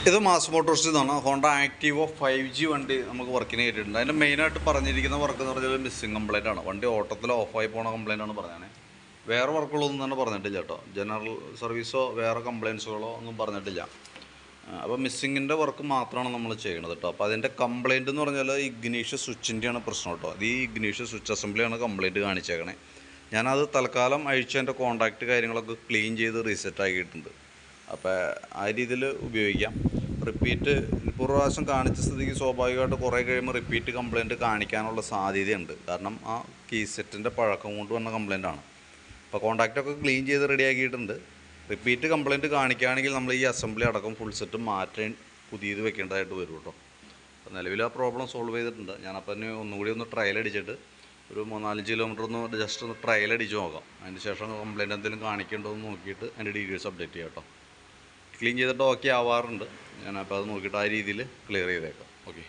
ഇത് മാസ് മോട്ടോഴ്സിൽ നിന്നാണ് Honda ആക്റ്റീവോ 5G വണ്ടി നമുക്ക് വർക്കിന് കയറ്റിയിട്ടുണ്ട്. അതിൻ്റെ മെയിനായിട്ട് പറഞ്ഞിരിക്കുന്ന വർക്ക് എന്ന് പറഞ്ഞാൽ മിസ്സിങ് കംപ്ലൈൻ്റ് ആണ്. വണ്ടി ഓട്ടത്തിൽ ഓഫായി പോണ കംപ്ലൈൻ്റ് ആണ് പറഞ്ഞത്. വേറെ വർക്കുകളൊന്നും തന്നെ പറഞ്ഞിട്ടില്ല കേട്ടോ. ജനറൽ സർവീസോ വേറെ കംപ്ലയിൻസുകളോ ഒന്നും പറഞ്ഞിട്ടില്ല. അപ്പോൾ മിസ്സിങ്ങിൻ്റെ വർക്ക് മാത്രമാണ് നമ്മൾ ചെയ്യണത് കേട്ടോ. അപ്പോൾ അതിൻ്റെ കംപ്ലയിൻ്റ് എന്ന് പറഞ്ഞാൽ ഇഗ്നീഷ്യസ് സ്വിച്ചിൻ്റെയാണ് പ്രശ്നം കേട്ടോ. അത് ഈ ഇഗ്നീഷ്യസ് സ്വിച്ച് അസംബ്ലിയാണ് കംപ്ലയിൻറ്റ് കാണിച്ചേക്കണേ. ഞാനത് തൽക്കാലം അഴിച്ച് എൻ്റെ കോൺടാക്റ്റ് കാര്യങ്ങളൊക്കെ ക്ലീൻ ചെയ്ത് റീസെറ്റ് ആക്കിയിട്ടുണ്ട്. അപ്പോൾ ആ രീതിയിൽ ഉപയോഗിക്കാം. റിപ്പീറ്റ് ഇപ്പോൾ പ്രാവശ്യം കാണിച്ച സ്ഥിതിക്ക് സ്വാഭാവികമായിട്ട് കുറേ കഴിയുമ്പോൾ റിപ്പീറ്റ് കംപ്ലയിൻറ്റ് കാണിക്കാനുള്ള സാധ്യതയുണ്ട്. കാരണം ആ കീ സെറ്റിൻ്റെ പഴക്കം കൊണ്ട് വന്ന കംപ്ലയിൻ്റാണ്. അപ്പോൾ കോൺടാക്റ്റൊക്കെ ക്ലീൻ ചെയ്ത് റെഡിയാക്കിയിട്ടുണ്ട്. റിപ്പീറ്റ് കംപ്ലയിൻറ്റ് കാണിക്കുകയാണെങ്കിൽ നമ്മൾ ഈ അസംബ്ലി അടക്കം ഫുൾ സെറ്റ് മാറ്റാൻ പുതിയത് വെക്കേണ്ടതായിട്ട് വരും കേട്ടോ. അപ്പോൾ നിലവിൽ ആ പ്രോബ്ലം സോൾവ് ചെയ്തിട്ടുണ്ട്. ഞാനപ്പോൾ തന്നെ ഒന്നുകൂടി ഒന്ന് ട്രയൽ അടിച്ചിട്ട് ഒരു 3-4 കിലോമീറ്റർ ഒന്ന് ജസ്റ്റ് ഒന്ന് ട്രയൽ അടിച്ച് നോക്കാം. അതിന് ശേഷം കംപ്ലയിൻറ്റ് എന്തെങ്കിലും കാണിക്കേണ്ടോ എന്ന് നോക്കിയിട്ട് അതിൻ്റെ ഡീറ്റെയിൽസ് അപ്ഡേറ്റ് ചെയ്യാം കേട്ടോ. ക്ലീൻ ചെയ്തിട്ട് ഓക്കെ ആവാറുണ്ട്. ഞാനപ്പോൾ അത് നോക്കിയിട്ട് ആ രീതിയിൽ ക്ലിയർ ചെയ്തേക്കാം. ഓക്കെ.